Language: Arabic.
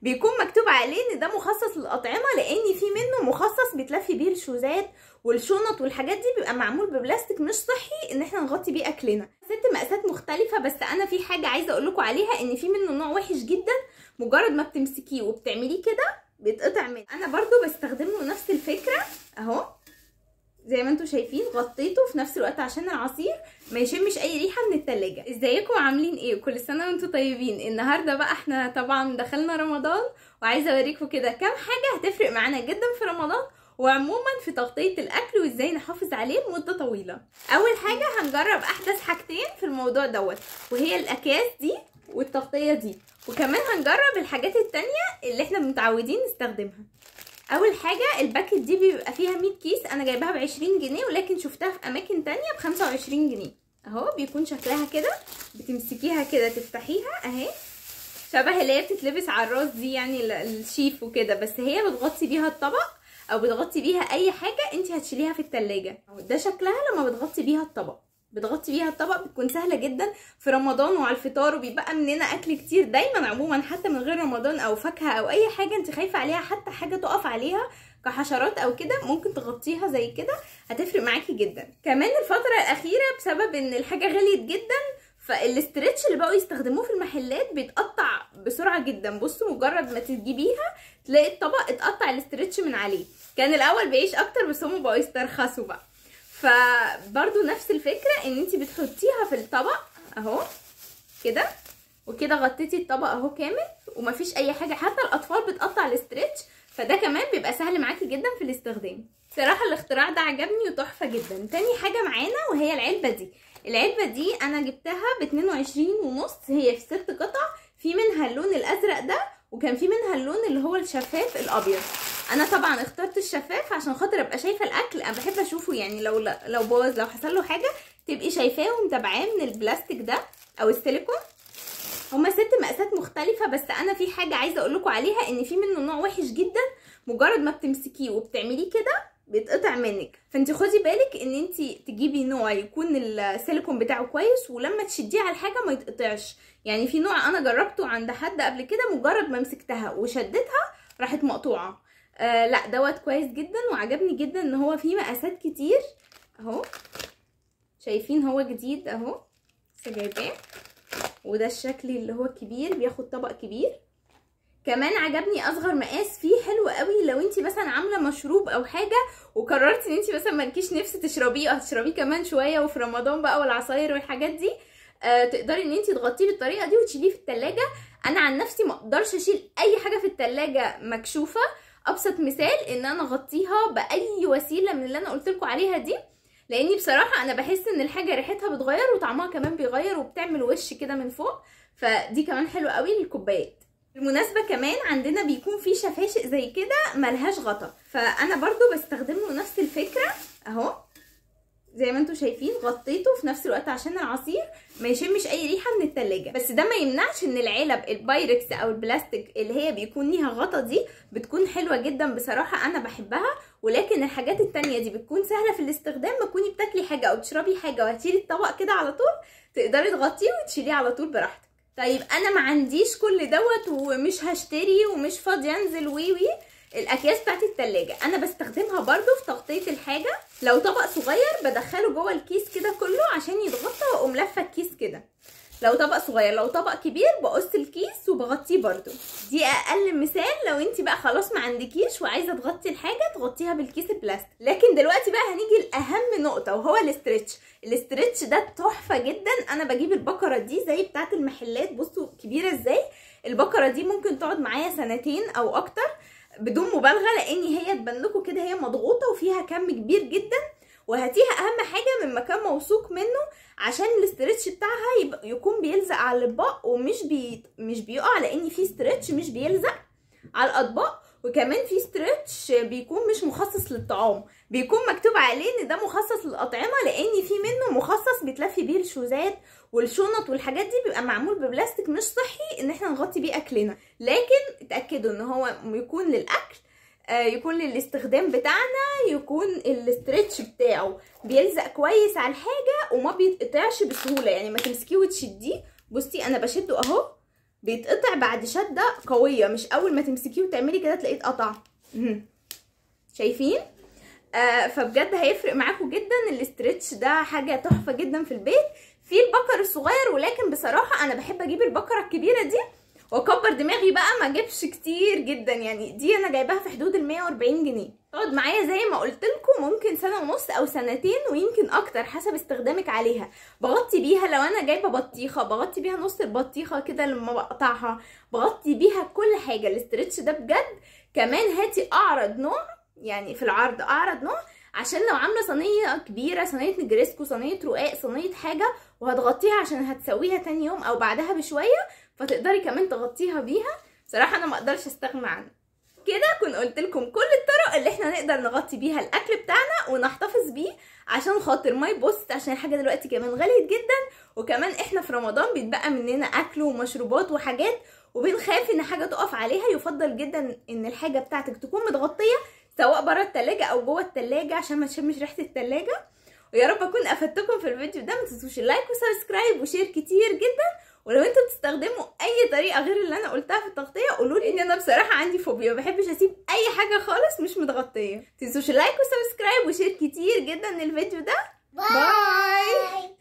بيكون مكتوب عليه ان ده مخصص للاطعمه، لان في منه مخصص بيتلفي بيه الشوزات والشنط والحاجات دي، بيبقى معمول ببلاستيك مش صحي ان احنا نغطي بيه اكلنا. 6 مقاسات مختلفه، بس انا في حاجه عايزه اقول لكم عليها، ان في منه نوع وحش جدا مجرد ما بتمسكيه وبتعمليه كده بيتقطع منه. انا برضو بستخدم له نفس الفكره اهو، زي ما انتم شايفين غطيته في نفس الوقت عشان العصير ما يشمش اي ريحه من التلاجة. ازيكم عاملين ايه؟ وكل سنه وانتم طيبين. النهارده بقى احنا طبعا دخلنا رمضان، وعايزه اوريكم كده كام حاجه هتفرق معانا جدا في رمضان، وعموما في تغطيه الاكل وازاي نحافظ عليه لمده طويله. اول حاجه هنجرب احدث حاجتين في الموضوع دوت، وهي الاكياس دي والتغطيه دي، وكمان هنجرب الحاجات التانية اللي احنا متعودين نستخدمها. اول حاجه الباكت دي بيبقى فيها 100 كيس، انا جايباها ب20 جنيه، ولكن شفتها في اماكن تانية ب25 جنيه. اهو بيكون شكلها كده، بتمسكيها كده تفتحيها اهي، شبه اللي هي بتتلبس على الراس دي، يعني الشيف وكده، بس هي بتغطي بيها الطبق او بتغطي بيها اي حاجه انت هتشيليها في التلاجة. ده شكلها لما بتغطي بيها الطبق، بتكون سهله جدا في رمضان وعلى الفطار، وبيبقى مننا اكل كتير دايما عموما، حتى من غير رمضان، او فاكهه او اي حاجه انت خايفه عليها، حتى حاجه تقف عليها كحشرات او كده، ممكن تغطيها زي كده، هتفرق معاكي جدا. كمان الفتره الاخيره بسبب ان الحاجه غليت جدا، فالاسترتش اللي بقوا يستخدموه في المحلات بيتقطع بسرعه جدا. بصوا مجرد ما تجيبيها تلاقي الطبق اتقطع الاسترتش من عليه. كان الاول بيعيش اكتر، بس هم بقوا يسترخصوا بقى. فبرضو نفس الفكره، ان انت بتحطيها في الطبق اهو كده، وكده غطيتي الطبق اهو كامل، ومفيش اي حاجه، حتى الاطفال بتقطع الاسترتش، فده كمان بيبقى سهل معاكي جدا في الاستخدام. صراحه الاختراع ده عجبني وتحفه جدا. تاني حاجه معانا وهي العلبه دي انا جبتها ب22.5، هي في 6 قطع، في منها اللون الازرق ده، وكان في منها اللون اللي هو الشفاف الابيض. انا طبعا اخترت الشفاف عشان خاطر ابقى شايفه الاكل، انا بحب اشوفه، يعني لو باظ، لو حصل له حاجه تبقي شايفاه ومتابعاه من البلاستيك ده او السيليكون. هما 6 مقاسات مختلفه، بس انا في حاجه عايزه اقول لكم عليها، ان في منه نوع وحش جدا مجرد ما بتمسكيه وبتعمليه كده بيتقطع منك، فانت خدي بالك ان انت تجيبي نوع يكون السيليكون بتاعه كويس، ولما تشديه على الحاجه ما يتقطعش. يعني في نوع انا جربته عند حد قبل كده، مجرد ما مسكتها وشدتها راحت مقطوعه. لا دوت كويس جدا، وعجبني جدا ان هو فيه مقاسات كتير اهو، شايفين هو جديد اهو، لسه جايباه، وده الشكل اللي هو كبير، بياخد طبق كبير. كمان عجبني اصغر مقاس فيه، حلو قوي لو انت مثلا عامله مشروب او حاجه وقررتي ان انت مثلا مالكيش نفس تشربيه، او هتشربيه كمان شويه وفي رمضان بقى والعصاير والحاجات دي، تقدري ان انت تغطيه بالطريقه دي وتشيليه في التلاجة. انا عن نفسي ما اقدرش اشيل اي حاجه في التلاجة مكشوفه، ابسط مثال ان انا اغطيها باي وسيله من اللي انا قلت لكم عليها دي، لاني بصراحه انا بحس ان الحاجه ريحتها بتغير وطعمها كمان بيغير، وبتعمل وش كده من فوق، فدي كمان حلوه قوي للكوبايات. بالمناسبه كمان عندنا بيكون في شفاشق زي كده ملهاش غطا، فانا برضو بستخدم له نفس الفكره اهو، زي ما انتم شايفين غطيته في نفس الوقت عشان العصير ما يشمش اي ريحه من التلاجة. بس ده ما يمنعش ان العلب البايركس او البلاستيك اللي هي بيكون ليها غطا دي بتكون حلوه جدا بصراحه، انا بحبها. ولكن الحاجات التانية دي بتكون سهله في الاستخدام، ما تكوني بتاكلي حاجه او تشربي حاجه وهتشيلي الطبق كده على طول، تقدري تغطيه وتشيليه على طول براحتك. طيب انا ما عنديش كل دوت ومش هشتري ومش فاضيه انزل وي الاكياس بتاعت التلاجة انا بستخدمها برضو في تغطيه الحاجه. لو طبق صغير بدخله جوه الكيس كده كله عشان يتغطى، واقوم لافه الكيس كده. لو طبق صغير، لو طبق كبير بقص الكيس وبغطيه برضو. دي اقل مثال لو انت بقى خلاص ما عندكيش وعايزه تغطي الحاجه تغطيها بالكيس البلاستيك. لكن دلوقتي بقى هنيجي لاهم نقطه، وهو الاسترتش ده تحفه جدا. انا بجيب البكره دي زي بتاعه المحلات، بصوا كبيره ازاي. البكره دي ممكن تقعد معايا 2 او اكتر بدون مبالغه، لان هي تبان لكم كده هي مضغوطه وفيها كم كبير جدا، وهاتيها اهم حاجه من مكان موثوق منه، عشان الاسترتش بتاعها يكون بيلزق على الاطباق مش بيقع، لان في استرتش مش بيلزق على الاطباق، وكمان في استرتش بيكون مش مخصص للطعام، بيكون مكتوب عليه ان ده مخصص للاطعمه، لان في منه مخصص بيتلفي بيه الشوزات والشنط والحاجات دي، بيبقى معمول ببلاستيك مش صحي ان احنا نغطي بيه اكلنا. لكن اتاكدوا ان هو يكون للاكل، يكون للاستخدام بتاعنا، يكون الاسترتش بتاعه بيلزق كويس على الحاجه وما بيتقطعش بسهوله، يعني ما تمسكيه وتشديه. بصي انا بشده اهو بيتقطع بعد شده قويه، مش اول ما تمسكيه وتعملي كده تلاقيه اتقطع. شايفين؟ فبجد هيفرق معاكم جدا. الاسترتش ده حاجه تحفه جدا في البيت. في البكر الصغير، ولكن بصراحه انا بحب اجيب البكره الكبيره دي واكبر دماغي بقى، ما اجيبش كتير جدا. يعني دي انا جايباها في حدود 140 جنيه، تقعد معايا زي ما قلت لكم ممكن سنه ونص او سنتين ويمكن اكتر حسب استخدامك عليها. بغطي بيها لو انا جايبه بطيخه، بغطي بيها نص البطيخه كده لما بقطعها، بغطي بيها كل حاجه. الاسترتش ده بجد. كمان هاتي اعرض نوع، يعني في العرض اعرض نوع، عشان لو عامله صينيه كبيره، صينيه نجريسكو، صينيه رقاق، صينيه حاجه، وهتغطيها عشان هتسويها تاني يوم او بعدها بشويه، فتقدري كمان تغطيها بيها. بصراحه انا ما اقدرش استغنى عنها. كده كنت قلت لكم كل الطرق اللي احنا نقدر نغطي بيها الاكل بتاعنا ونحتفظ بيه عشان خاطر ما يبص، عشان الحاجه دلوقتي كمان غليت جدا، وكمان احنا في رمضان بيتبقى مننا اكل ومشروبات وحاجات، وبنخاف ان حاجه تقف عليها. يفضل جدا ان الحاجه بتاعتك تكون متغطيه سواء بره التلاجة او جوه التلاجة عشان ما تشمش ريحه التلاجة. ويا رب اكون افدتكم في الفيديو ده. ما تنسوش اللايك وسبسكرايب وشير كتير جدا. ولو انتوا بتستخدموا اي طريقه غير اللي انا قلتها في التغطيه قولوا لي، ان انا بصراحه عندي فوبيا، ما بحبش اسيب اي حاجه خالص مش متغطيه. ما تنسوش اللايك وسبسكرايب وشير كتير جدا للفيديو ده. باي.